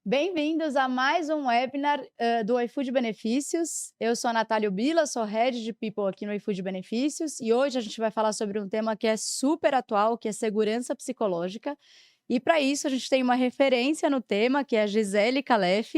Bem-vindos a mais um webinar do iFood Benefícios. Eu sou a Natália Ubila, sou Head de People aqui no iFood Benefícios e hoje a gente vai falar sobre um tema que é super atual, que é segurança psicológica. E para isso a gente tem uma referência no tema, que é a Gisele Calef.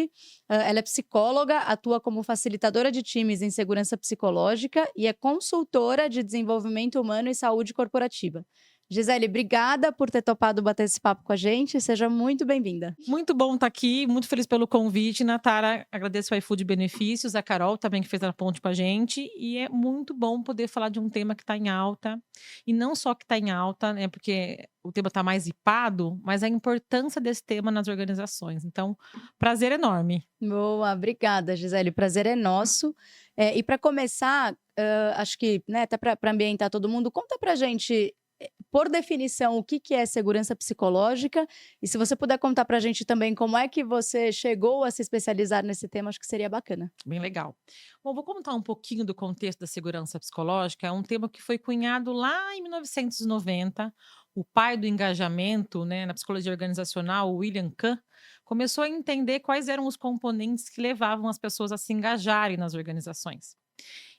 Ela é psicóloga, atua como facilitadora de times em segurança psicológica e é consultora de desenvolvimento humano e saúde corporativa. Gisele, obrigada por ter topado bater esse papo com a gente. Seja muito bem-vinda. Muito bom estar aqui, muito feliz pelo convite, Natara. Agradeço ao iFood Benefícios, a Carol também que fez a ponte com a gente. E é muito bom poder falar de um tema que está em alta. E não só que está em alta, né? Porque o tema está mais hipado, mas a importância desse tema nas organizações. Então, prazer enorme. Boa, obrigada, Gisele. O prazer é nosso. E para começar, acho que, né, até para ambientar todo mundo, conta para gente, por definição, o que que é segurança psicológica e se você puder contar para gente também como é que você chegou a se especializar nesse tema, acho que seria bacana. Bem legal. Bom, vou contar um pouquinho do contexto da segurança psicológica. É um tema que foi cunhado lá em 1990. O pai do engajamento, né, na psicologia organizacional, o William Kahn, começou a entender quais eram os componentes que levavam as pessoas a se engajarem nas organizações.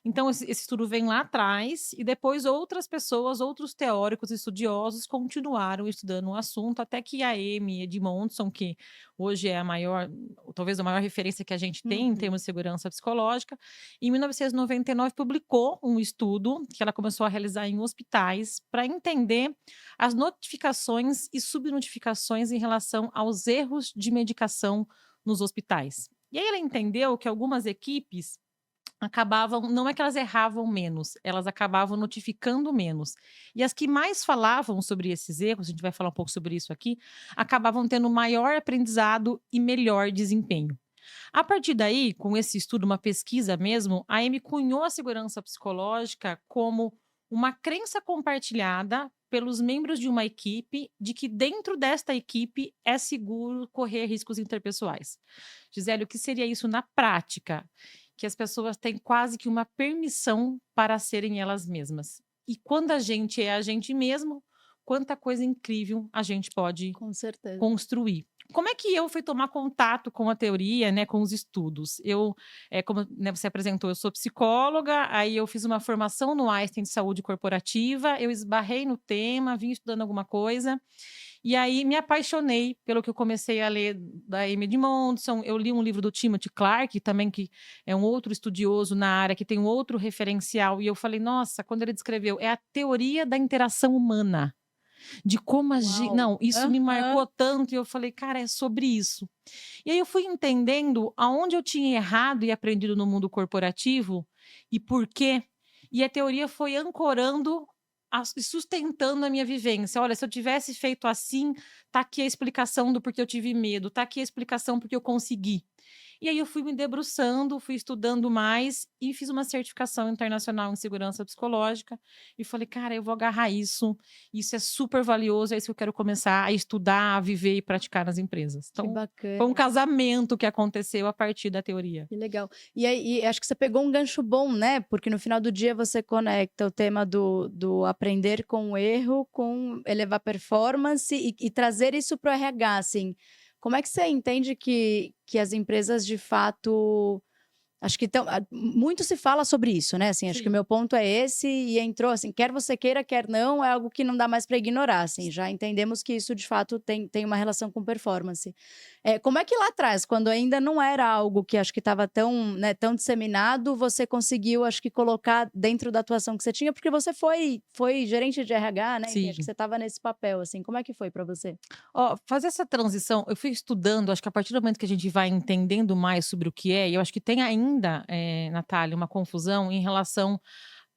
Então, esse estudo vem lá atrás, e depois outras pessoas, outros teóricos estudiosos continuaram estudando o assunto, até que a Amy Edmondson, que hoje é a maior, ou talvez a maior referência que a gente tem em Uhum. termos de segurança psicológica, em 1999 publicou um estudo que ela começou a realizar em hospitais para entender as notificações e subnotificações em relação aos erros de medicação nos hospitais. E aí ela entendeu que algumas equipes acabavam, não é que elas erravam menos, elas acabavam notificando menos. E as que mais falavam sobre esses erros, a gente vai falar um pouco sobre isso aqui, acabavam tendo maior aprendizado e melhor desempenho. A partir daí, com esse estudo, uma pesquisa mesmo, a Amy cunhou a segurança psicológica como uma crença compartilhada pelos membros de uma equipe de que dentro desta equipe é seguro correr riscos interpessoais. Gisele, o que seria isso na prática? Que as pessoas têm quase que uma permissão para serem elas mesmas. E quando a gente é a gente mesmo, quanta coisa incrível a gente pode Com certeza. construir. Como é que eu fui tomar contato com a teoria, né, com os estudos? Eu, como, né, você apresentou, eu sou psicóloga, aí eu fiz uma formação no Einstein de saúde corporativa, eu esbarrei no tema, vim estudando alguma coisa, e aí me apaixonei pelo que eu comecei a ler da Amy Edmondson. Eu li um livro do Timothy Clark, também, que é um outro estudioso na área, que tem um outro referencial, e eu falei, nossa, quando ele descreveu, é a teoria da interação humana. De como agir, Uau! não, isso me Aham. marcou tanto e eu falei: "Cara, é sobre isso". E aí eu fui entendendo aonde eu tinha errado e aprendido no mundo corporativo e por quê, e a teoria foi ancorando e sustentando a minha vivência. "Olha, se eu tivesse feito assim, tá aqui a explicação do porquê eu tive medo, tá aqui a explicação porque eu consegui". E aí eu fui me debruçando, fui estudando mais e fiz uma certificação internacional em segurança psicológica e falei: "Cara, eu vou agarrar isso é super valioso, é isso que eu quero começar a estudar, a viver e praticar nas empresas". Que Então, foi um bacana. casamento que aconteceu a partir da teoria. Que legal. E aí e acho que você pegou um gancho bom, né, porque no final do dia você conecta o tema do aprender com o erro, com elevar performance e trazer isso para o RH, assim. Como é que você entende que as empresas de fato acho que muito se fala sobre isso, né, assim, acho que o Sim. meu ponto é esse e entrou, assim, quer você queira, quer não, é algo que não dá mais para ignorar, assim, já entendemos que isso de fato tem uma relação com performance. Como é que lá atrás, quando ainda não era algo que acho que estava tão, né, tão disseminado, você conseguiu, acho que colocar dentro da atuação que você tinha, porque você foi gerente de RH, né, enfim, acho que Sim. você estava nesse papel, assim, como é que foi para você? Ó, fazer essa transição, eu fui estudando, acho que a partir do momento que a gente vai entendendo mais sobre o que é, e eu acho que tem ainda, Natália, uma confusão em relação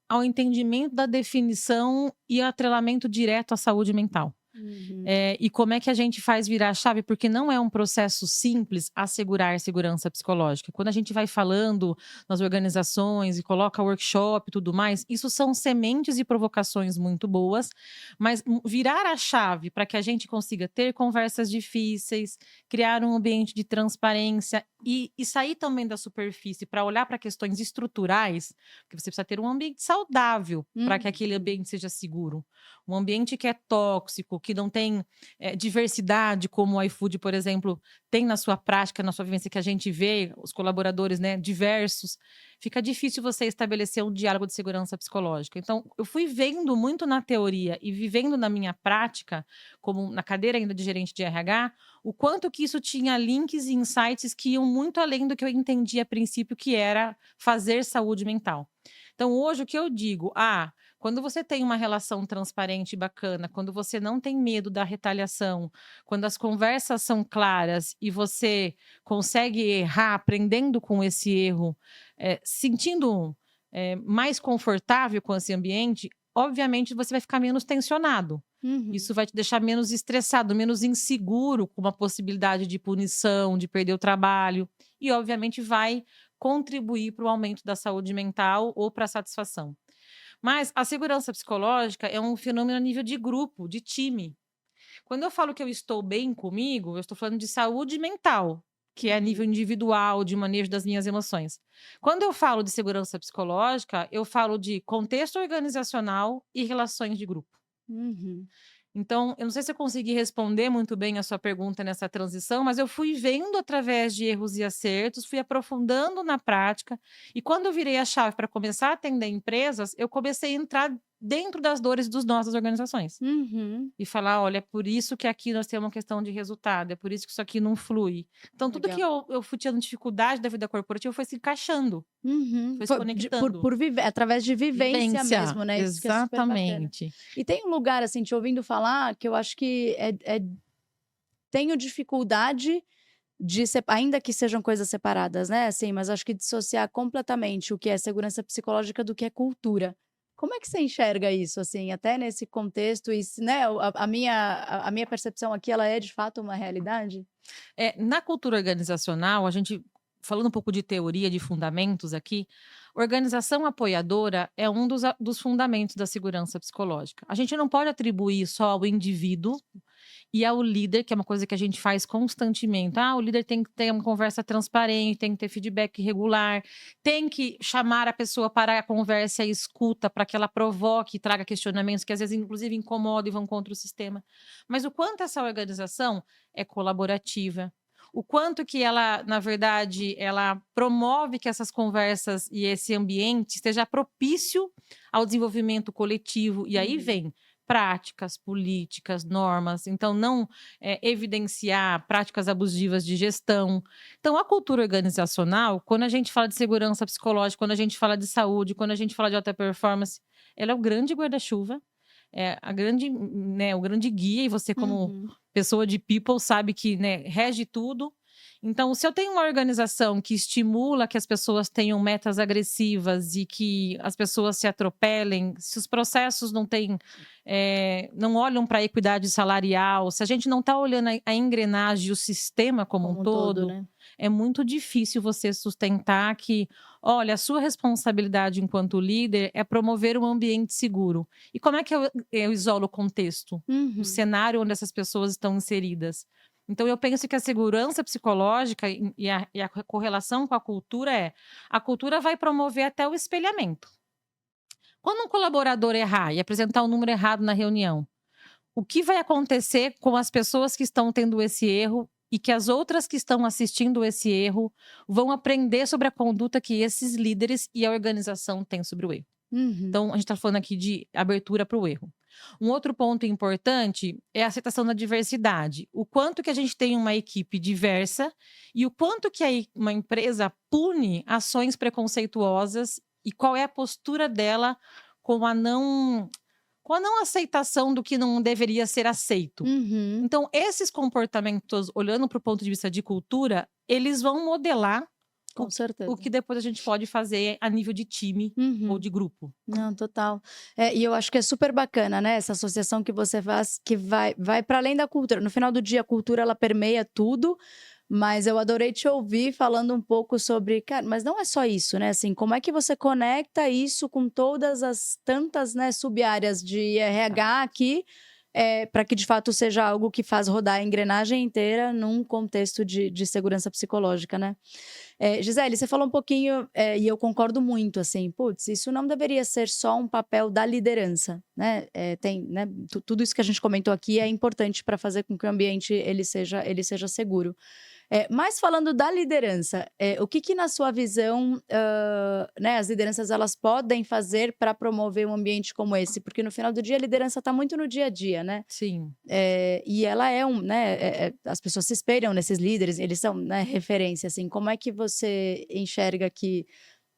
ao entendimento da definição e atrelamento direto à saúde mental. Uhum. E como é que a gente faz virar a chave? Porque não é um processo simples assegurar segurança psicológica. Quando a gente vai falando nas organizações e coloca workshop e tudo mais, isso são sementes e provocações muito boas, mas virar a chave para que a gente consiga ter conversas difíceis, criar um ambiente de transparência e sair também da superfície para olhar para questões estruturais, porque você precisa ter um ambiente saudável para que aquele Uhum. ambiente seja seguro. Um ambiente que é tóxico, que não tem diversidade, como o iFood, por exemplo, tem na sua prática, na sua vivência, que a gente vê os colaboradores, né, diversos, fica difícil você estabelecer um diálogo de segurança psicológica. Então, eu fui vendo muito na teoria e vivendo na minha prática, como na cadeira ainda de gerente de RH, o quanto que isso tinha links e insights que iam muito além do que eu entendia a princípio, que era fazer saúde mental. Então, hoje, o que eu digo? Quando você tem uma relação transparente e bacana, quando você não tem medo da retaliação, quando as conversas são claras e você consegue errar, aprendendo com esse erro, sentindo mais confortável com esse ambiente, obviamente você vai ficar menos tensionado. Uhum. Isso vai te deixar menos estressado, menos inseguro com uma possibilidade de punição, de perder o trabalho. E, obviamente, vai contribuir para o aumento da saúde mental ou para a satisfação. Mas a segurança psicológica é um fenômeno a nível de grupo, de time. Quando eu falo que eu estou bem comigo, eu estou falando de saúde mental, que é a nível individual, de manejo das minhas emoções. Quando eu falo de segurança psicológica, eu falo de contexto organizacional e relações de grupo. Uhum. Então, eu não sei se eu consegui responder muito bem a sua pergunta nessa transição, mas eu fui vendo através de erros e acertos, fui aprofundando na prática, e quando eu virei a chave para começar a atender empresas, eu comecei a entrar dentro das dores dos nós das organizações. Uhum. E falar: "Olha, é por isso que aqui nós temos uma questão de resultado, é por isso que isso aqui não flui". Então tudo que Legal. eu fui tendo dificuldade da vida corporativa foi se encaixando, Uhum. foi se conectando. Através de vivência Vivência, mesmo, né, isso que é super bacana. exatamente. E tem um lugar, assim, te ouvindo falar, que eu acho que tenho dificuldade de ainda que sejam coisas separadas, né, assim, mas acho que dissociar completamente o que é segurança psicológica do que é cultura. Como é que você enxerga isso, assim, até nesse contexto e se, né, a minha percepção aqui, ela é de fato uma realidade? Na cultura organizacional, a gente falando um pouco de teoria, de fundamentos aqui, organização apoiadora é um dos fundamentos da segurança psicológica. A gente não pode atribuir só ao indivíduo e ao líder, que é uma coisa que a gente faz constantemente. O líder tem que ter uma conversa transparente, tem que ter feedback regular, tem que chamar a pessoa para a conversa e escuta, para que ela provoque e traga questionamentos que às vezes, inclusive, incomodam e vão contra o sistema. Mas o quanto essa organização é colaborativa, o quanto que ela, na verdade, ela promove que essas conversas e esse ambiente esteja propício ao desenvolvimento coletivo. E aí Uhum. vem práticas, políticas, normas. Então, não evidenciar práticas abusivas de gestão. Então, a cultura organizacional, quando a gente fala de segurança psicológica, quando a gente fala de saúde, quando a gente fala de alta performance, ela é o grande guarda-chuva, é a grande, né, o grande guia, e você, como Uhum. pessoa de people, sabe que, né, rege tudo. Então, se eu tenho uma organização que estimula que as pessoas tenham metas agressivas e que as pessoas se atropelem, se os processos não olham para a equidade salarial, se a gente não está olhando a engrenagem, o sistema como um Como um todo, todo, né? é muito difícil você sustentar que, olha, a sua responsabilidade enquanto líder é promover um ambiente seguro. E como é que eu isolo o contexto? O Uhum. cenário onde essas pessoas estão inseridas? Então, eu penso que a segurança psicológica e a correlação com a cultura vai promover até o espelhamento. Quando um colaborador errar e apresentar um número errado na reunião, o que vai acontecer com as pessoas que estão tendo esse erro e que as outras que estão assistindo esse erro vão aprender sobre a conduta que esses líderes e a organização têm sobre o erro? Uhum. Então, a gente está falando aqui de abertura para o erro. Um outro ponto importante é a aceitação da diversidade. O quanto que a gente tem uma equipe diversa e o quanto que uma empresa pune ações preconceituosas e qual é a postura dela com a não, com a não aceitação do que não deveria ser aceito. Uhum. Então, esses comportamentos, olhando para o ponto de vista de cultura, eles vão modelar Com o certeza. que depois a gente pode fazer a nível de time ou Uhum. de grupo. Não, total. E eu acho que é super bacana, né, essa associação que você faz, que vai para além da cultura. No final do dia, a cultura ela permeia tudo, mas eu adorei te ouvir falando um pouco sobre, cara, mas não é só isso, né, assim, como é que você conecta isso com todas as tantas, né, sub-áreas de RH aqui, para que de fato seja algo que faz rodar a engrenagem inteira num contexto de segurança psicológica, né? Gisele, você falou um pouquinho, e eu concordo muito, assim, putz, isso não deveria ser só um papel da liderança, né? Tem, né, tudo isso que a gente comentou aqui é importante para fazer com que o ambiente ele seja seguro. Mas falando da liderança, o que na sua visão, né, as lideranças elas podem fazer para promover um ambiente como esse? Porque no final do dia a liderança está muito no dia a dia, né? Sim. E ela né, as pessoas se espelham nesses líderes, eles são, né, referência, assim. Como é que você enxerga que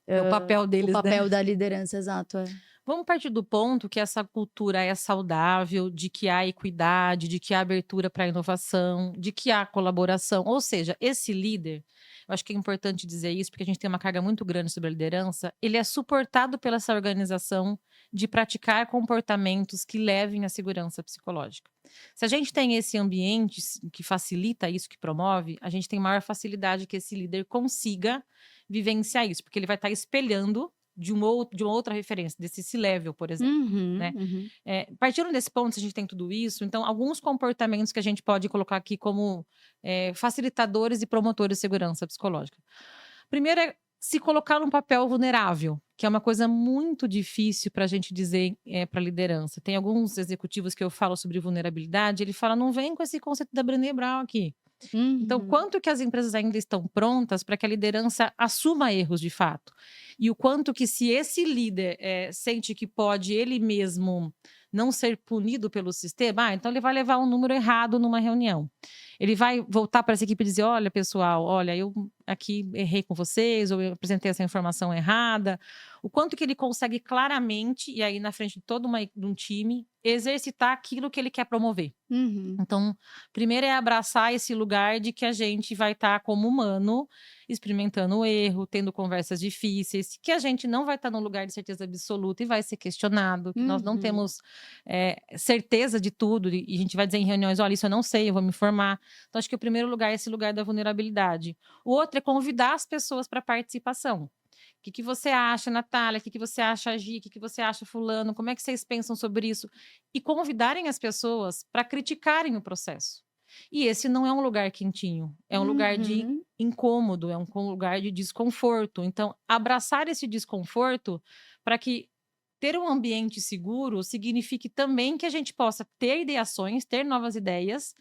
É o papel o deles, né? papel da liderança, exato, Vamos partir do ponto que essa cultura é saudável, de que há equidade, de que há abertura para a inovação, de que há colaboração. Ou seja, esse líder, eu acho que é importante dizer isso, porque a gente tem uma carga muito grande sobre a liderança, ele é suportado pela essa organização de praticar comportamentos que levem à segurança psicológica. Se a gente tem esse ambiente que facilita isso, que promove, a gente tem maior facilidade que esse líder consiga vivenciar isso, porque ele vai estar espelhando de uma outra referência, desse C-level, por exemplo, né? Uhum. Partindo desse ponto, se a gente tem tudo isso, então alguns comportamentos que a gente pode colocar aqui como facilitadores e promotores de segurança psicológica. Primeiro é se colocar num papel vulnerável, que é uma coisa muito difícil para a gente dizer para a liderança. Tem alguns executivos que eu falo sobre vulnerabilidade, ele fala, não vem com esse conceito da Brené Brown aqui. Então, Uhum. quanto que as empresas ainda estão prontas para que a liderança assuma erros de fato? E o quanto que se esse líder sente que pode ele mesmo não ser punido pelo sistema, então ele vai levar um número errado numa reunião. Ele vai voltar para essa equipe e dizer, olha pessoal, olha, eu aqui errei com vocês, ou eu apresentei essa informação errada. O quanto que ele consegue claramente, e aí na frente de todo um time, exercitar aquilo que ele quer promover. Uhum. Então, primeiro é abraçar esse lugar de que a gente vai estar como humano, experimentando o erro, tendo conversas difíceis, que a gente não vai estar num lugar de certeza absoluta e vai ser questionado, que nós não Uhum. temos certeza de tudo, e a gente vai dizer em reuniões, olha, isso eu não sei, eu vou me informar. Então, acho que o primeiro lugar é esse lugar da vulnerabilidade. O outro é convidar as pessoas para participação. O que você acha, Natália? O que você acha, Gi? O que você acha, fulano? Como é que vocês pensam sobre isso? E convidarem as pessoas para criticarem o processo. E esse não é um lugar quentinho, é um lugar de Uhum. incômodo, é um lugar de desconforto. Então, abraçar esse desconforto para que ter um ambiente seguro signifique também que a gente possa ter ideações, ter novas ideias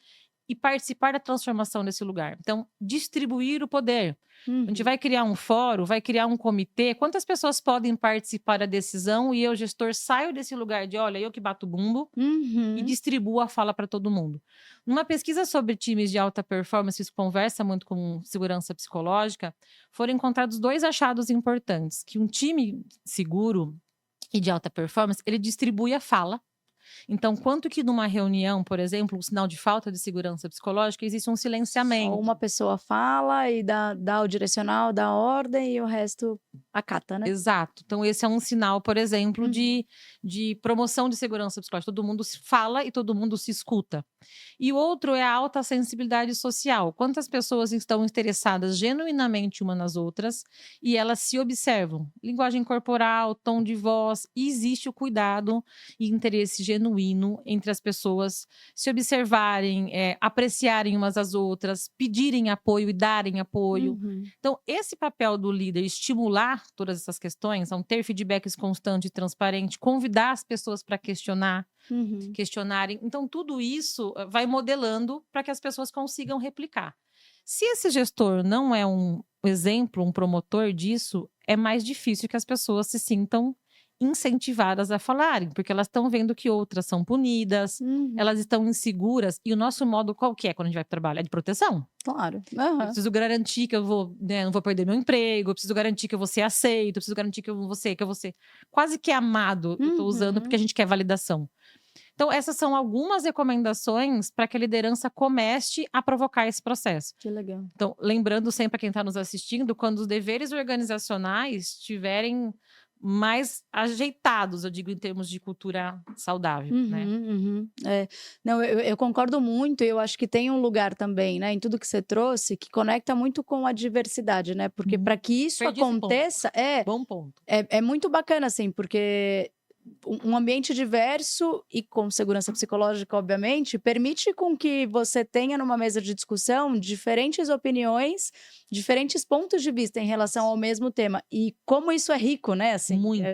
e participar da transformação desse lugar. Então, distribuir o poder. A gente Uhum. vai criar um fórum, vai criar um comitê. Quantas pessoas podem participar da decisão e eu, gestor, saio desse lugar de, olha, eu que bato o bumbo e Uhum. distribuo a fala para todo mundo. Numa pesquisa sobre times de alta performance, isso conversa muito com segurança psicológica, foram encontrados 2 achados importantes, que um time seguro e de alta performance, ele distribui a fala. Então, quanto que numa reunião, por exemplo, um sinal de falta de segurança psicológica, existe um Só uma silenciamento. pessoa fala e dá o direcional, dá a ordem e o resto acata, né? Exato. Então, esse é um sinal, por exemplo, Uhum. de promoção de segurança psicológica. Todo mundo se fala e todo mundo se escuta. E o outro é a alta sensibilidade social. Quantas pessoas estão interessadas genuinamente umas nas outras e elas se observam? Linguagem corporal, tom de voz, e existe o cuidado e interesse genuíno entre as pessoas se observarem, apreciarem umas às outras, pedirem apoio e darem apoio. Uhum. Então, esse papel do líder, estimular todas essas questões, então, ter feedbacks constante e transparente, convidar as pessoas para Uhum. questionarem. Então, tudo isso vai modelando para que as pessoas consigam replicar. Se esse gestor não é um exemplo, um promotor disso, é mais difícil que as pessoas se sintam incentivadas a falarem, porque elas estão vendo que outras são punidas, Uhum. elas estão inseguras, e o nosso modo qual que é quando a gente vai para o trabalho? É de proteção. Claro. Eu Aham. preciso garantir que eu vou, né, não vou perder meu emprego, eu preciso garantir que eu vou ser aceito, eu preciso garantir que eu vou ser quase que amado, eu estou usando porque Uhum. a gente quer validação. Então, essas são algumas recomendações para que a liderança comece a provocar esse processo. Que legal. Então, lembrando sempre a quem está nos assistindo, quando os deveres organizacionais estiverem mais ajeitados, eu digo em termos de cultura saudável, né? Uhum, uhum. Não, eu concordo muito, e eu acho que tem um lugar também, né, em tudo que você trouxe, que conecta muito com a diversidade, né, porque Uhum. para que isso Perdi esse ponto. aconteça Bom ponto. é muito bacana, assim, porque um ambiente diverso e com segurança psicológica, obviamente, permite com que você tenha numa mesa de discussão diferentes opiniões, diferentes pontos de vista em relação ao mesmo tema. E como isso é rico, né? Assim, Muito.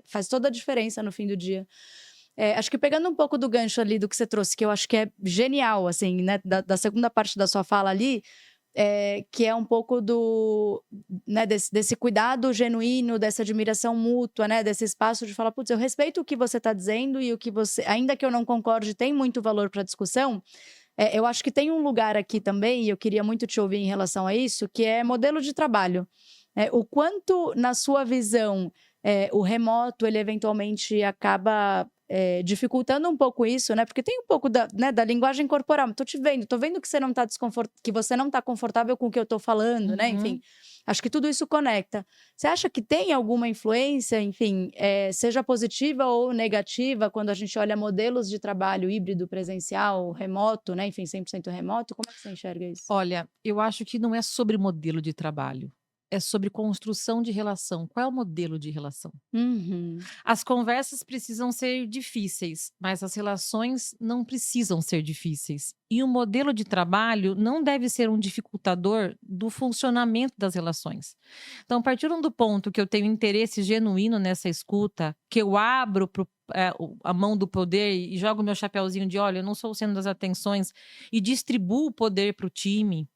faz toda a diferença no fim do dia. Acho que pegando um pouco do gancho ali do que você trouxe, que eu acho que é genial, assim, né? Da segunda parte da sua fala ali, que é um pouco né, desse cuidado genuíno, dessa admiração mútua, né, desse espaço de falar, putz, eu respeito o que você está dizendo e o que você, ainda que eu não concorde, tem muito valor para a discussão. Eu acho que tem um lugar aqui também, e eu queria muito te ouvir em relação a isso, que é modelo de trabalho. O quanto, na sua visão, o remoto, ele eventualmente acaba dificultando um pouco isso, né? Porque tem um pouco da linguagem corporal. Tô vendo que você não tá que você não tá confortável com o que eu tô falando, né? Enfim, Uhum. acho que tudo isso conecta. Você acha que tem alguma influência, enfim, seja positiva ou negativa, quando a gente olha modelos de trabalho híbrido, presencial, remoto, né? Enfim, 100% remoto? Como é que você enxerga isso? Olha, eu acho que não é sobre modelo de trabalho, é sobre construção de relação. Qual é o modelo de relação? Uhum. As conversas precisam ser difíceis, mas as relações não precisam ser difíceis. E o modelo de trabalho não deve ser um dificultador do funcionamento das relações. Então, partindo do ponto que eu tenho interesse genuíno nessa escuta, que eu abro a mão do poder e jogo meu chapéuzinho de olha, eu não sou o centro das atenções e distribuo o poder para o time,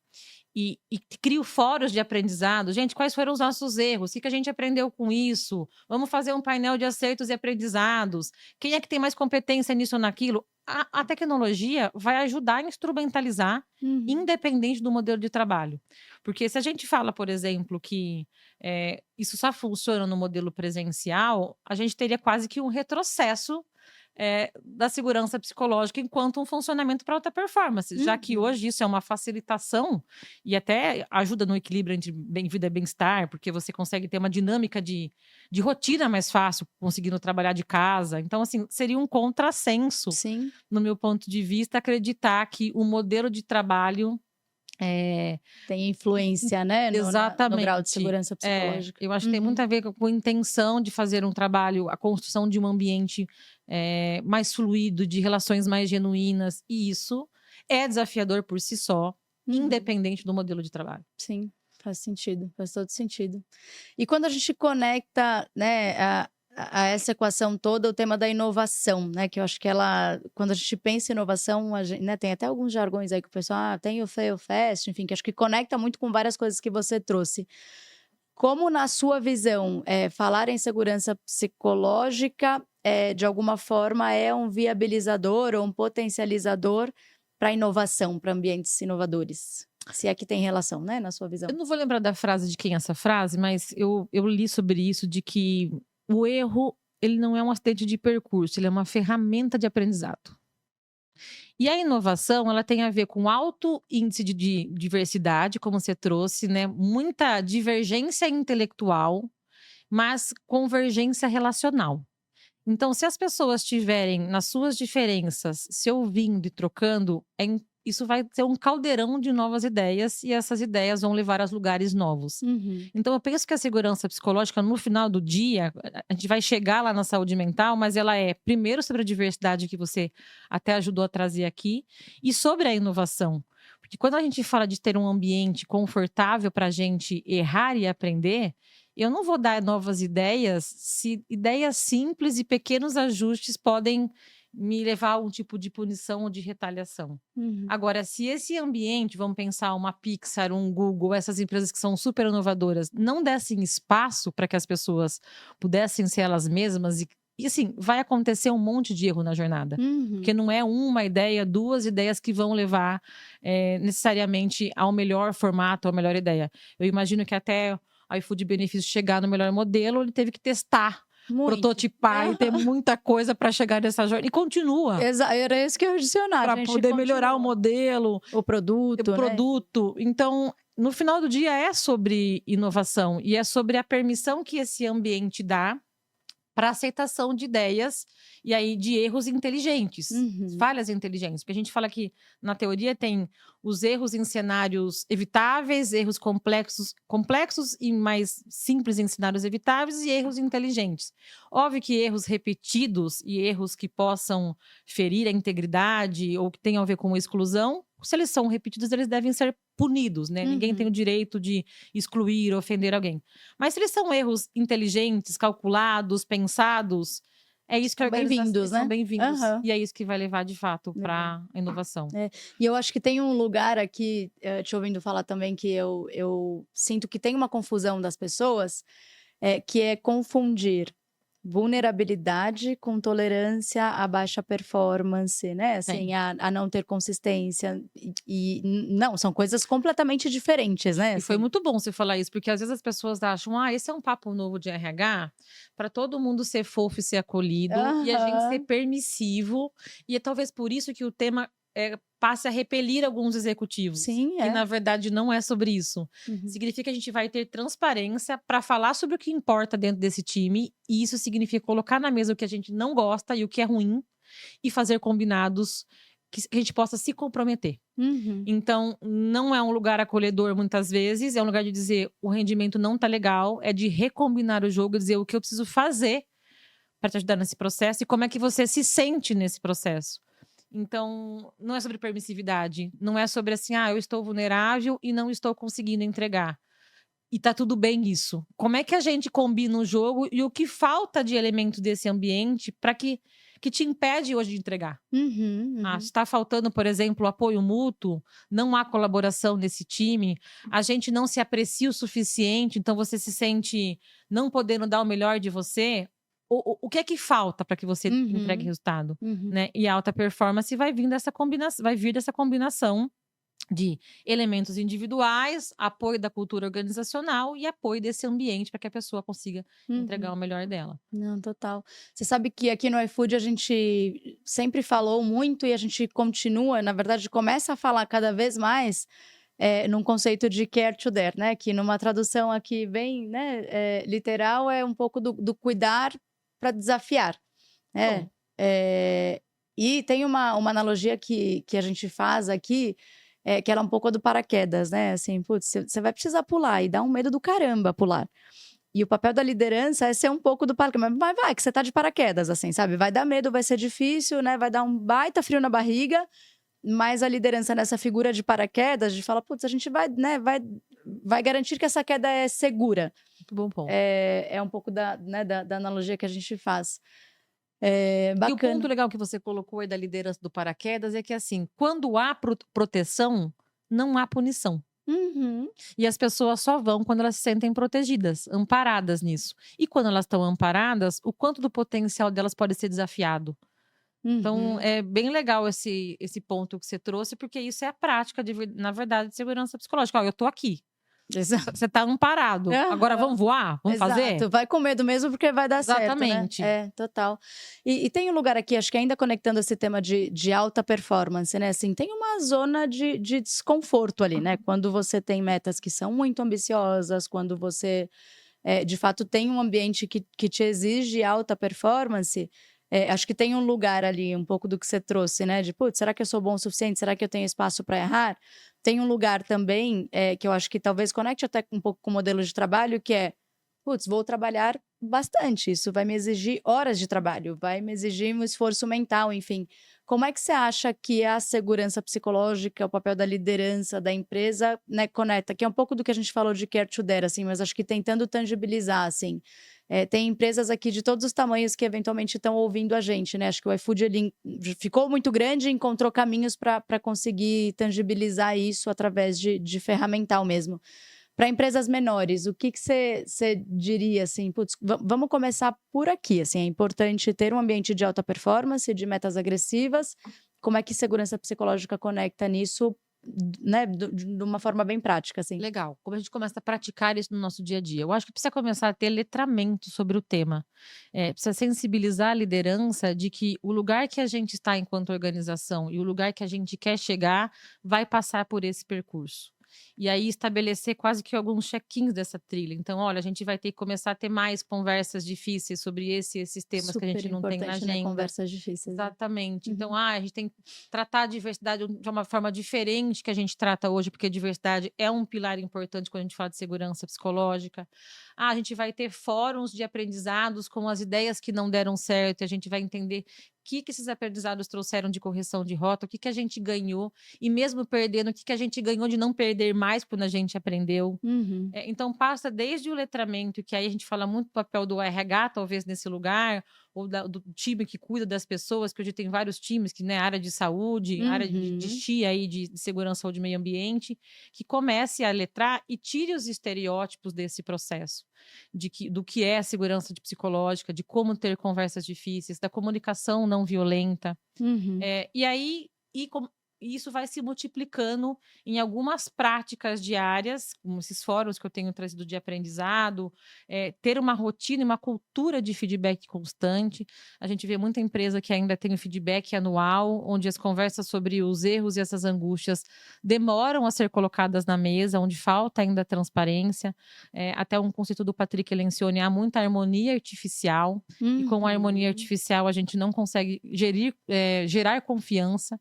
e crio fóruns de aprendizado. Gente, quais foram os nossos erros? O que a gente aprendeu com isso? Vamos fazer um painel de acertos e aprendizados. Quem é que tem mais competência nisso ou naquilo? A tecnologia vai ajudar a instrumentalizar, Uhum. independente do modelo de trabalho. Porque se a gente fala, por exemplo, que isso só funciona no modelo presencial, a gente teria quase que um retrocesso da segurança psicológica enquanto um funcionamento para alta performance, já que Uhum. hoje isso é uma facilitação e até ajuda no equilíbrio entre vida e bem-estar, porque você consegue ter uma dinâmica de rotina mais fácil, conseguindo trabalhar de casa. Então, assim, seria um contrassenso, Sim. no meu ponto de vista, acreditar que o modelo de trabalho eh, Tem influência, né, no grau de exatamente. segurança psicológica. Eu acho que tem muito Uhum. a ver com a intenção de fazer um trabalho, a construção de um ambiente, mais fluido, de relações mais genuínas, e isso é desafiador por si só, Uhum. independente do modelo de trabalho. Sim, faz sentido, faz todo sentido. E quando a gente conecta, né, a essa equação toda, o tema da inovação, né, que eu acho que ela quando a gente pensa em inovação, né, tem até alguns jargões aí que o pessoal: tem o fail fast", enfim, que acho que conecta muito com várias coisas que você trouxe. Como na sua visão, falar em segurança psicológica, de alguma forma é um viabilizador ou um potencializador para inovação, para ambientes inovadores? Se é que tem relação, né, na sua Eu visão. não vou lembrar da frase de quem é essa frase, mas eu li sobre isso, de que o erro, ele não é um acidente de percurso, ele é uma ferramenta de aprendizado. E a inovação, ela tem a ver com alto índice de diversidade, como você trouxe, né, muita divergência intelectual, mas convergência relacional. Então, se as pessoas tiverem nas suas diferenças, se ouvindo e trocando, isso vai ser um caldeirão de novas ideias e essas ideias vão levar a lugares novos. Uhum. Então, eu penso que a segurança psicológica, no final do dia, a gente vai chegar lá na saúde mental, mas ela é primeiro sobre a diversidade que você até ajudou a trazer aqui e sobre a inovação. Porque quando a gente fala de ter um ambiente confortável para a gente errar e aprender, eu não vou dar novas ideias se ideias simples e pequenos ajustes podem me levar a um tipo de punição ou de retaliação. Uhum. Agora, se esse ambiente, vamos pensar uma Pixar, um Google, essas empresas que são super inovadoras, não dessem espaço para que as pessoas pudessem ser elas mesmas, e assim, vai acontecer um monte de erro na jornada. Porque Uhum. não é uma ideia, duas ideias que vão levar necessariamente ao melhor formato, à melhor ideia. Eu imagino que até o iFood Benefício chegar no melhor modelo, ele teve que testar, Muito. prototipar e ter muita coisa para chegar nessa jornada. E continua Era isso que eu ia adicionar, a para gente poder melhorar o continua. modelo, O o produto, né, enfim. produto. Então, no final do dia, é sobre inovação e é sobre a permissão que esse ambiente dá para aceitação de ideias e aí de erros inteligentes, Uhum. falhas inteligentes. Porque a gente fala que na teoria tem os erros em cenários evitáveis, erros complexos e mais simples em cenários evitáveis e erros inteligentes. Óbvio que erros repetidos e erros que possam ferir a integridade ou que tenham a ver com exclusão, se eles são repetidos, eles devem ser punidos, né? Ninguém tem o Uhum. direito de excluir, ofender alguém. Mas se eles são erros inteligentes, calculados, pensados, é isso que a São organização bem-vindos, são né? bem-vindos. Aham. E é isso que vai levar de fato Legal. para a inovação. É, e eu acho que tem um lugar aqui, te ouvindo falar também, que eu sinto que tem uma confusão das pessoas, que é confundir vulnerabilidade com tolerância à baixa performance, né, assim, Tem. a não ter consistência não, são coisas completamente diferentes, né, E foi assim. muito bom você falar isso, porque às vezes as pessoas acham: "Ah, esse é um papo novo de RH, para todo mundo ser fofo e ser acolhido, e a gente ser Aham. permissivo", e é talvez por isso que o tema, passe a repelir alguns executivos, Sim, e é. na verdade não é sobre isso. Uhum. Significa que a gente vai ter transparência para falar sobre o que importa dentro desse time, e isso significa colocar na mesa o que a gente não gosta e o que é ruim, e fazer combinados que a gente possa se comprometer. Uhum. Então, não é um lugar acolhedor muitas vezes, é um lugar de dizer: "O rendimento não tá legal", é de recombinar o jogo, dizer o que eu preciso fazer para te ajudar nesse processo e como é que você se sente nesse processo. Então, não é sobre permissividade, não é sobre assim: "Ah, eu estou vulnerável e não estou conseguindo entregar". E tá tudo bem isso. Como é que a gente combina o jogo e o que falta de elemento desse ambiente para que te impede hoje de entregar? Uhum, Ah, uhum. está faltando, por exemplo, apoio mútuo, não há colaboração nesse time, a gente não se aprecia o suficiente, então você se sente não podendo dar o melhor de você. O que é que falta para que você entregue Uhum, resultado, uhum. né? E a alta performance vai vir dessa combinação de elementos individuais, apoio da cultura organizacional e apoio desse ambiente para que a pessoa consiga entregar Uhum. o melhor dela. Não, total. Você sabe que aqui no iFood a gente sempre falou muito e a gente continua, na verdade, começa a falar cada vez mais, num conceito de care to dare, né, que numa tradução aqui bem, né, literal, é um pouco do cuidar para desafiar, né. Bom, E tem uma analogia que a gente faz aqui, que ela é um pouco do paraquedas, né, assim, putz, você vai precisar pular e dá um medo do caramba pular. E o papel da liderança é ser um pouco do paraquedas, mas vai que você tá de paraquedas, assim, sabe, vai dar medo, vai ser difícil, né, vai dar um baita frio na barriga, mas a liderança nessa figura de paraquedas, de falar: "Putz, a gente vai, né, vai garantir que essa queda é segura". muito bom ponto. É um pouco da analogia que a gente faz. E o ponto Bacana. legal que você colocou aí da liderança do paraquedas é que, assim, quando há proteção, não há punição. Uhum, E as pessoas só vão quando elas se sentem protegidas, amparadas nisso. E quando elas estão amparadas, o quanto do potencial delas pode ser desafiado. Então, uhum. é bem legal esse ponto que você trouxe, porque isso é a prática na verdade, de segurança psicológica. "Ó, eu tô aqui, Exato. você tá amparado, agora Aham. vamos voar? Vamos fazer?" Exato, vai com medo mesmo porque vai dar certo, né. Exatamente. É, total. E tem um lugar aqui, acho que ainda conectando esse tema de alta performance, né, assim, tem uma zona de desconforto ali, né, quando você tem metas que são muito ambiciosas, quando você, de fato tem um ambiente que te exige alta performance, acho que tem um lugar ali, um pouco do que você trouxe, né, de: "Putz, será que eu sou bom o suficiente? Será que eu tenho espaço para errar?". Tem um lugar também, que eu acho que talvez conecte até um pouco com o modelo de trabalho, que é: "Putz, vou trabalhar bastante, isso vai me exigir horas de trabalho, vai me exigir um esforço mental", enfim. Como é que você acha que a segurança psicológica, o papel da liderança da empresa, né, conecta? Que é um pouco do que a gente falou de care to dare, assim, mas acho que tentando tangibilizar, assim. Tem empresas aqui de todos os tamanhos que eventualmente estão ouvindo a gente, né, acho que o iFood ele ficou muito grande e encontrou caminhos para conseguir tangibilizar isso através de ferramental mesmo. Para empresas menores, o que que você diria, assim: "Putz, vamos começar por aqui, assim, é importante ter um ambiente de alta performance, de metas agressivas". Como é que segurança psicológica conecta nisso, né, de uma forma bem prática, assim? Legal. Como a gente começa a praticar isso no nosso dia a dia? Eu acho que precisa começar a ter letramento sobre o tema. Precisa sensibilizar a liderança de que o lugar que a gente está enquanto organização e o lugar que a gente quer chegar vai passar por esse percurso. e aí estabelecer quase que alguns check-ins dessa trilha. Então, olha, a gente vai ter que começar a ter mais conversas difíceis sobre esses temas que a Super gente não tem na importante, né, agenda. conversas difíceis, né. Exatamente. Então, Uhum. a gente tem que tratar a diversidade de uma forma diferente que a gente trata hoje, porque a diversidade é um pilar importante quando a gente fala de segurança psicológica. A gente vai ter fóruns de aprendizados com as ideias que não deram certo, e a gente vai entender que esses aprendizados trouxeram de correção de rota, o que a gente ganhou, e mesmo perdendo, o que a gente ganhou de não perder mais quando a gente aprendeu. Uhum. Então passa desde o letramento, que aí a gente fala muito do papel do RH, talvez, nesse lugar, ou do time que cuida das pessoas, que hoje tem vários times, que, né, área de saúde, área de Uhum. XI aí, de segurança, saúde e meio ambiente, que comece a letrar e tire os estereótipos desse processo, do que é a segurança psicológica, de como ter conversas difíceis, da comunicação não violenta. Uhum. E aí, isso vai se multiplicando em algumas práticas diárias, como esses fóruns que eu tenho trazido de aprendizado, ter uma rotina e uma cultura de feedback constante. A gente vê muita empresa que ainda tem o feedback anual, onde as conversas sobre os erros e essas angústias demoram a ser colocadas na mesa, onde falta ainda transparência. Até um conceito do Patrick Lencioni, há muita harmonia artificial, e com a harmonia Uhum. artificial a gente não consegue gerar confiança.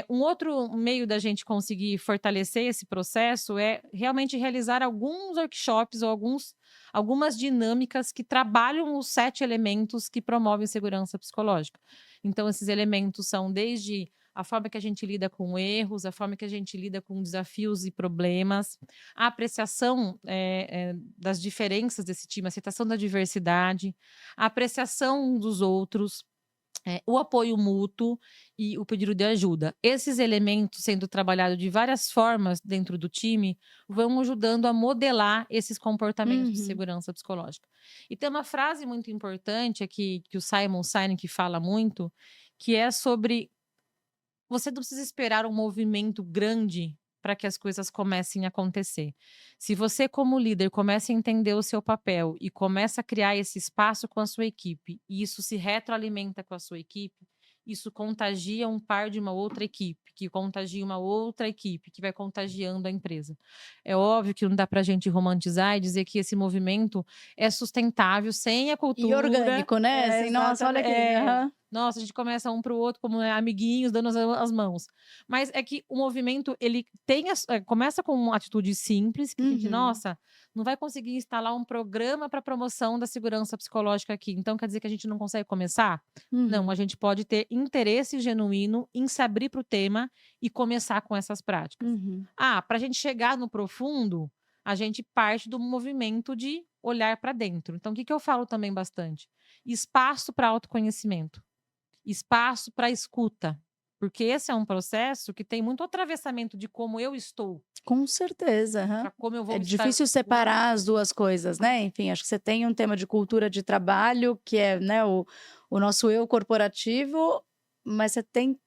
Um outro meio da gente conseguir fortalecer esse processo é realmente realizar alguns workshops ou algumas dinâmicas que trabalham os 7 elementos que promovem segurança psicológica. Então, esses elementos são desde a forma que a gente lida com erros, a forma que a gente lida com desafios e problemas, a apreciação das diferenças desse time, a aceitação da diversidade, a apreciação dos outros, o apoio mútuo e o pedido de ajuda. Esses elementos sendo trabalhados de várias formas dentro do time, vão ajudando a modelar esses comportamentos de Uhum. segurança psicológica. E tem uma frase muito importante aqui, que o Simon Sinek fala muito, que é sobre: você não precisa esperar um movimento grande para que as coisas comecem a acontecer. Se você, como líder, começa a entender o seu papel e começa a criar esse espaço com a sua equipe, e isso se retroalimenta com a sua equipe, isso contagia um par de uma outra equipe, que contagia uma outra equipe, que vai contagiando a empresa. É óbvio que não dá para a gente romantizar e dizer que esse movimento é sustentável sem a E cultura. orgânico, né, assim, nossa, olha aqui. Aham. Nossa, a gente começa um para o outro como, amiguinhos, dando as mãos. Mas é que o movimento, ele começa com uma atitude simples, que a gente, Uhum. nossa, não vai conseguir instalar um programa para promoção da segurança psicológica aqui, então quer dizer que a gente não consegue começar? Não, Uhum. a gente pode ter interesse genuíno em se abrir para o tema e começar com essas práticas. Uhum. Para a gente chegar no profundo, a gente parte do movimento de olhar para dentro. Então, o que eu falo também bastante? Espaço para autoconhecimento. Espaço para escuta, porque esse é um processo que tem muito atravessamento de como eu estou, Com certeza, aham. para como eu É vou estar difícil lá. separar as 2 coisas, né, enfim, acho que você tem um tema de cultura de trabalho, que é, né, o nosso eu corporativo, mas você tem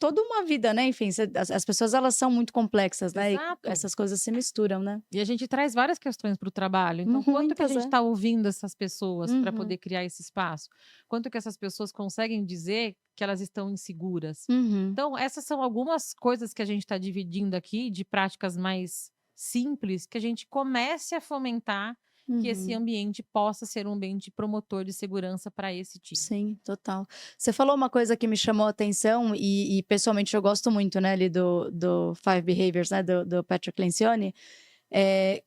toda uma vida, né, enfim, as pessoas elas são muito complexas, né, e Exato. essas coisas se misturam, né. E a gente traz várias questões para o trabalho, então quanto que a Muitas, gente é. está ouvindo essas pessoas para Uhum. poder criar esse espaço? Quanto que essas pessoas conseguem dizer que elas estão inseguras? Uhum. Então essas são algumas coisas que a gente está dividindo aqui, de práticas mais simples, que a gente comece a fomentar, que esse Uhum. ambiente possa ser um ambiente promotor de segurança para esse time. Sim, total. Você falou uma coisa que me chamou a atenção e pessoalmente eu gosto muito, né, ali do Five Behaviors, né, do Patrick Lencioni,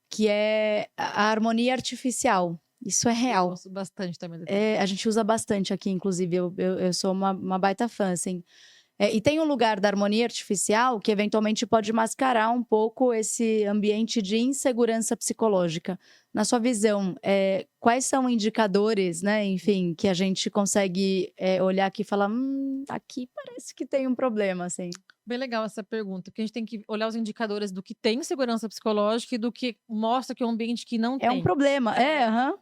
que é a harmonia artificial. Isso é Eu real. gosto bastante também dessa frase. A gente usa bastante aqui, inclusive, eu sou uma baita fã, assim. E tem um lugar da harmonia artificial que eventualmente pode mascarar um pouco esse ambiente de insegurança psicológica. Na sua visão, quais são indicadores, né, enfim, que a gente consegue, olhar aqui e falar: aqui parece que tem um problema", assim. Bem legal essa pergunta, porque a gente tem que olhar os indicadores do que tem segurança psicológica e do que mostra que é um ambiente que não É um tem. problema. É, aham.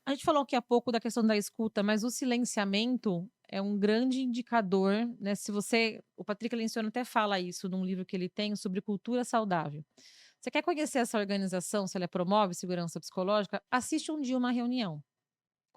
A gente falou aqui há pouco da questão da escuta, mas o silenciamento é um grande indicador, né? Se você, o Patrick Lencioni até fala isso num livro que ele tem sobre cultura saudável. Você quer conhecer essa organização, se ela promove segurança psicológica? Assiste um dia uma reunião.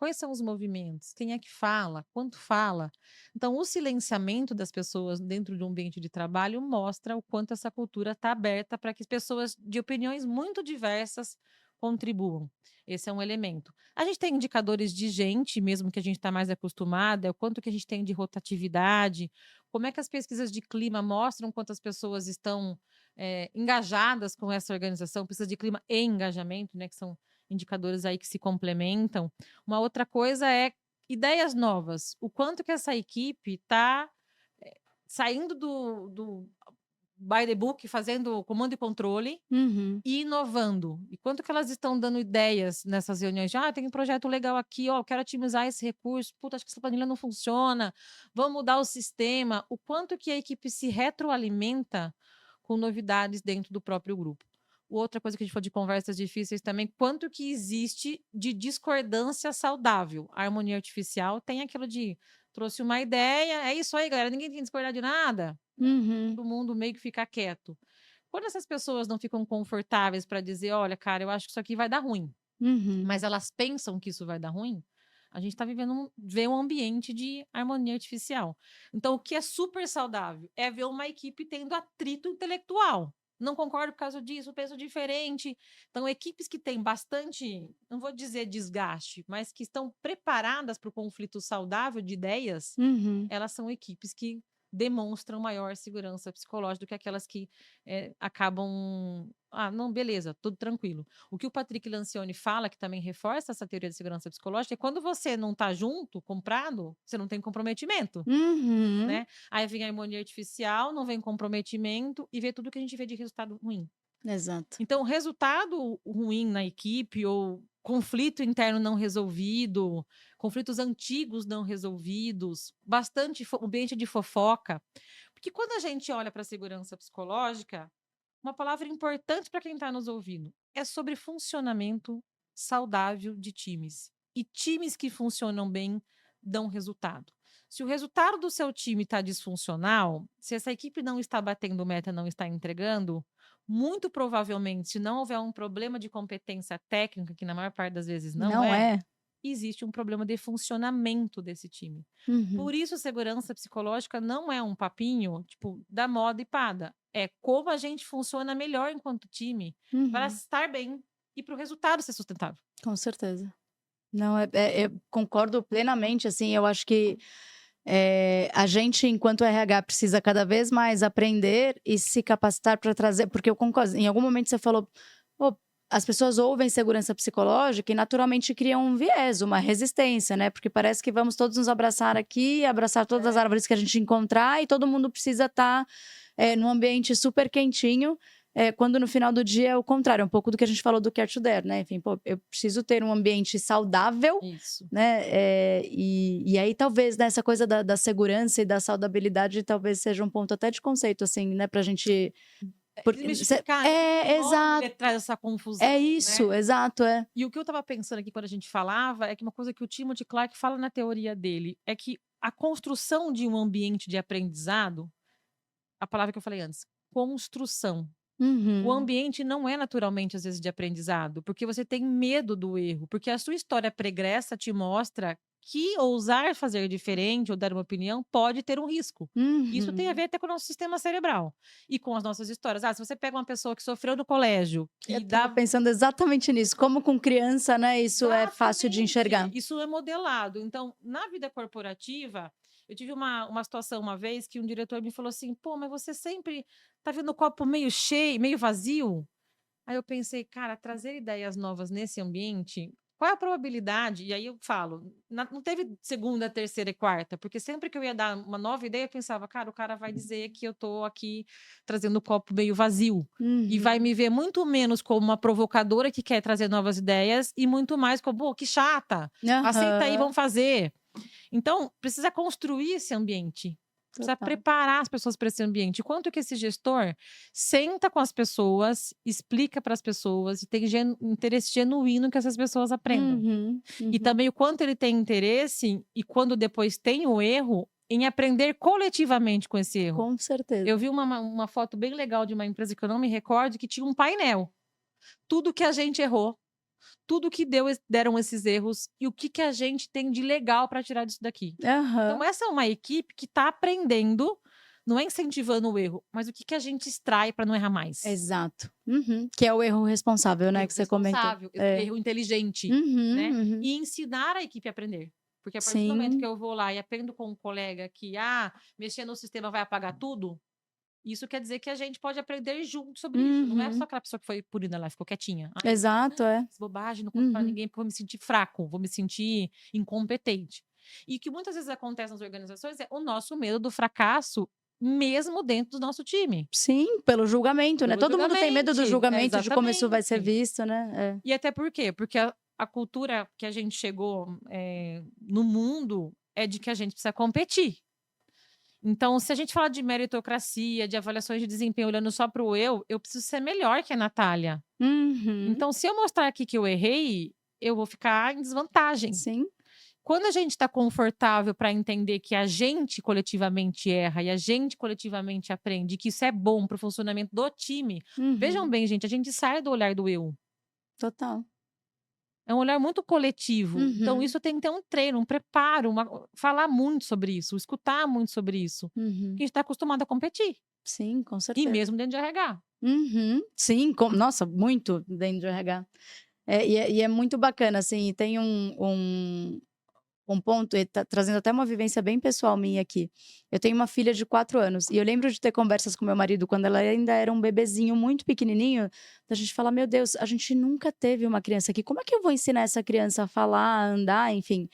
Quais são os movimentos? Quem é que fala? Quanto fala? Então, o silenciamento das pessoas dentro de um ambiente de trabalho mostra o quanto essa cultura está aberta para que pessoas de opiniões muito diversas contribuam. Esse é um elemento. A gente tem indicadores de gente, mesmo que a gente está mais acostumada, o quanto que a gente tem de rotatividade, como é que as pesquisas de clima mostram quantas pessoas estão engajadas com essa organização, pesquisa de clima e engajamento, né, que são indicadores aí que se complementam. Uma outra coisa é ideias novas. O quanto que essa equipe está saindo do by the book, fazendo comando e controle Uhum. e inovando. E quanto que elas estão dando ideias nessas reuniões de, tem um projeto legal aqui, ó, quero otimizar esse recurso, puta, acho que essa planilha não funciona, vamos mudar o sistema. O quanto que a equipe se retroalimenta com novidades dentro do próprio grupo. Outra coisa que a gente falou de conversas difíceis também, quanto que existe de discordância saudável. A harmonia artificial tem aquilo de trouxe uma ideia, é isso aí, galera, ninguém tem que discordar de nada. Uhum. Todo mundo meio que fica quieto. Quando essas pessoas não ficam confortáveis para dizer, olha, cara, eu acho que isso aqui vai dar ruim, Uhum. mas elas pensam que isso vai dar ruim, a gente está vê um ambiente de harmonia artificial. Então, o que é super saudável é ver uma equipe tendo atrito intelectual. Não concordo por causa disso, penso diferente. Então, equipes que têm bastante, não vou dizer desgaste, mas que estão preparadas para o conflito saudável de ideias, Uhum. elas são equipes que demonstram maior segurança psicológica do que aquelas que acabam. Não, beleza, tudo tranquilo. O que o Patrick Lencioni fala, que também reforça essa teoria de segurança psicológica, é quando você não está junto, comprado, você não tem comprometimento. Uhum. Né? Aí vem a harmonia artificial, não vem comprometimento e vê tudo que a gente vê de resultado ruim. Exato. Então, resultado ruim na equipe ou conflito interno não resolvido, conflitos antigos não resolvidos, bastante ambiente de fofoca. Porque quando a gente olha para a segurança psicológica, uma palavra importante para quem está nos ouvindo é sobre funcionamento saudável de times. E times que funcionam bem dão resultado. Se o resultado do seu time está disfuncional, se essa equipe não está batendo meta, não está entregando, muito provavelmente, se não houver um problema de competência técnica, que na maior parte das vezes não Não é, é? existe um problema de funcionamento desse time. Uhum. Por isso, segurança psicológica não é um papinho, tipo, da moda e pada. É como a gente funciona melhor enquanto time para Uhum. estar bem e para o resultado ser sustentável. Com certeza. Não, eu concordo plenamente, assim, eu acho que, a gente enquanto RH precisa cada vez mais aprender e se capacitar para trazer porque eu concordo, em algum momento você falou: "Pô, as pessoas ouvem segurança psicológica e naturalmente criam um viés, uma resistência, né, porque parece que vamos todos nos abraçar aqui, abraçar todas as árvores que a gente encontrar e todo mundo precisa estar, num ambiente super quentinho", quando no final do dia é o contrário, é um pouco do que a gente falou do Care to Dare, né, enfim, pô, eu preciso ter um ambiente saudável, Isso. né, e aí talvez, né, essa coisa da segurança e da saudabilidade talvez seja um ponto até de conceito, assim, né, pra gente porque Desmistificar, né? O nome, exato, ele traz essa confusão, é né? isso, exato, é. E o que eu estava pensando aqui quando a gente falava é que uma coisa que o Timothy Clark fala na teoria dele é que a construção de um ambiente de aprendizado, a palavra que eu falei antes, construção. O Uhum. ambiente não é naturalmente, às vezes, de aprendizado, porque você tem medo do erro, porque a sua história pregressa te mostra que ousar fazer diferente ou dar uma opinião pode ter um risco. Isso tem a Uhum. ver até com o nosso sistema cerebral e com as nossas histórias. Se você pega uma pessoa que sofreu no colégio, Eu que estava dá. pensando exatamente nisso, como com criança, né, isso é fácil de Exatamente, enxergar. isso é modelado. Então, na vida corporativa, eu tive uma situação uma vez que um diretor me falou assim: pô, mas você sempre tá vendo o copo meio cheio, meio vazio? Aí eu pensei, cara, trazer ideias novas nesse ambiente, qual é a probabilidade? E aí eu falo, não teve segunda, terceira e quarta, porque sempre que eu ia dar uma nova ideia, eu pensava, cara, o cara vai dizer que eu tô aqui trazendo o copo meio vazio. E vai Uhum. me ver muito menos como uma provocadora que quer trazer novas ideias e muito mais como, pô, que chata, aceita aí, Aham. vamos fazer. Então, precisa construir esse ambiente. Precisa Total. preparar as pessoas para esse ambiente. Quanto que esse gestor senta com as pessoas, explica para as pessoas e tem interesse genuíno que essas pessoas aprendam. Uhum. E Uhum. também o quanto ele tem interesse e quando depois tem o erro, em aprender coletivamente com esse erro. Com Eu certeza. vi uma foto bem legal de uma empresa que eu não me recordo, que tinha um painel. Tudo que a gente errou. tudo que deram esses erros e o que, que a gente tem de legal para tirar disso daqui. Aham. Então, essa é uma equipe que está aprendendo, não é incentivando o erro, mas o que, que a gente extrai para não errar mais. Exato. Uhum. Que é o erro responsável, né, Erro que você comentou. responsável, É. erro inteligente, Uhum, né? uhum. E ensinar a equipe a aprender. Porque a partir do Sim. momento que eu vou lá e aprendo com um colega que, mexer no sistema vai apagar tudo, isso quer dizer que a gente pode aprender junto sobre isso. Não é só Uhum. aquela pessoa que foi punida lá, ficou quietinha. Ai, Exato, é. fiz bobagem, não conto pra Uhum. ninguém porque eu vou me sentir fraco, vou me sentir incompetente. E o que muitas vezes acontece nas organizações é o nosso medo do fracasso, mesmo dentro do nosso time. Sim, pelo julgamento, né? Pelo Todo mundo tem medo do julgamento, de como isso vai ser exatamente. visto, né? E até por quê? Porque a cultura que a gente chegou no mundo é de que a gente precisa competir. Então, se a gente falar de meritocracia, de avaliações de desempenho olhando só para o eu preciso ser melhor que a Natália. Uhum. Então, se eu mostrar aqui que eu errei, eu vou ficar em desvantagem. Sim. Quando a gente está confortável para entender que a gente coletivamente erra e a gente coletivamente aprende, que isso é bom para o funcionamento do time, vejam Uhum. bem, gente, a gente sai do olhar do eu. Total. É um olhar muito coletivo. Então, Uhum. isso tem que ter um treino, um preparo, falar muito sobre isso, escutar muito sobre isso. Uhum. Porque a gente está acostumado a competir. Sim, com E certeza. mesmo dentro de RH. Uhum. Sim, nossa, muito dentro do RH. E é muito bacana, assim, e tem um ponto, e trazendo até uma vivência bem pessoal minha aqui. Eu tenho uma filha de 4 anos, e eu lembro de ter conversas com meu marido quando ela ainda era um bebezinho muito pequenininho, da gente falar: "Meu Deus, a gente nunca teve uma criança aqui, como é que eu vou ensinar essa criança a falar, a andar?", enfim.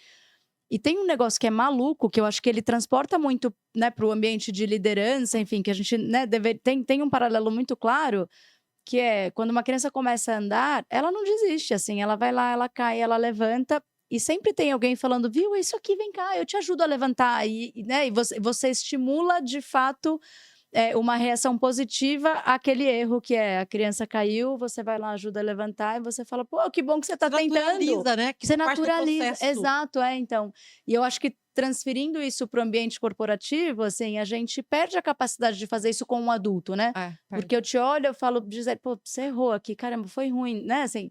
E tem um negócio que é maluco, que eu acho que ele transporta muito, né, para o ambiente de liderança, enfim, que a gente, né, tem um paralelo muito claro, que é quando uma criança começa a andar, ela não desiste, assim, ela vai lá, ela cai, ela levanta, e sempre tem alguém falando: "Viu, é isso aqui, vem cá, eu te ajudo a levantar", né, e você estimula de fato, uma reação positiva àquele erro que é, a criança caiu, você vai lá, ajuda a levantar e você fala: "Pô, que bom que você Você está tentando". naturaliza, né? Que Você isso é parte do naturaliza, processo. exato, então. E eu acho que transferindo isso para o ambiente corporativo, assim, a gente perde a capacidade de fazer isso com um adulto, né. Porque eu te olho, eu falo: "Gisele, pô, você errou aqui, caramba, foi ruim", né, assim.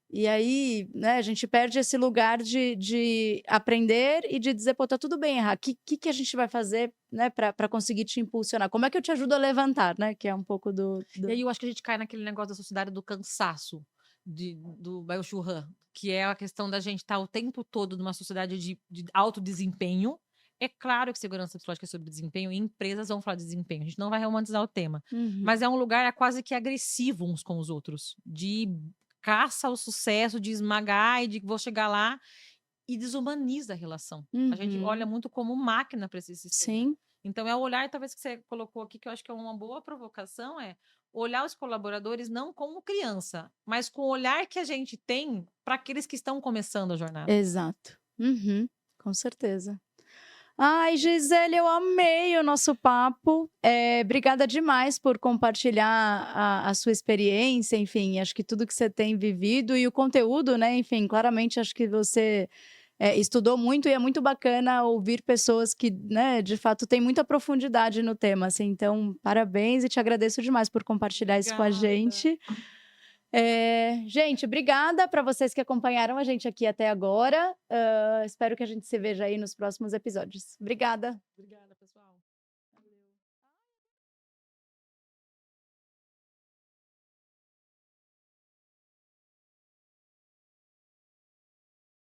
E aí, né, a gente perde esse lugar de aprender e de dizer: "Pô, tá tudo bem errar, que a gente vai fazer, né, pra conseguir te impulsionar? Como é que eu te ajudo a levantar?", né, que é um pouco E aí eu acho que a gente cai naquele negócio da sociedade do cansaço, do Byung-Chul Han, que é a questão da gente estar o tempo todo numa sociedade de alto desempenho. É claro que segurança psicológica é sobre desempenho e empresas vão falar de desempenho, a gente não vai romantizar o tema. Uhum. Mas é um lugar quase que agressivo uns com os outros, de caça ao sucesso, de esmagar e de vou chegar lá e desumaniza a relação. A gente olha Uhum. muito como máquina para esse sistema. Sim. Então é o olhar, talvez, que você colocou aqui, que eu acho que é uma boa provocação, é olhar os colaboradores não como criança, mas com o olhar que a gente tem para aqueles que estão começando a jornada. Exato. Uhum. Com certeza. Ai, Gisele, eu amei o nosso papo. Obrigada demais por compartilhar a sua experiência, enfim, acho que tudo que você tem vivido e o conteúdo, né, enfim, claramente acho que você, estudou muito e é muito bacana ouvir pessoas que, né, de fato têm muita profundidade no tema, assim, então parabéns e te agradeço demais por compartilhar isso com a Obrigada. gente. Gente, obrigada para vocês que acompanharam a gente aqui até agora. Espero que a gente se veja aí nos próximos episódios. Obrigada. Obrigada, pessoal.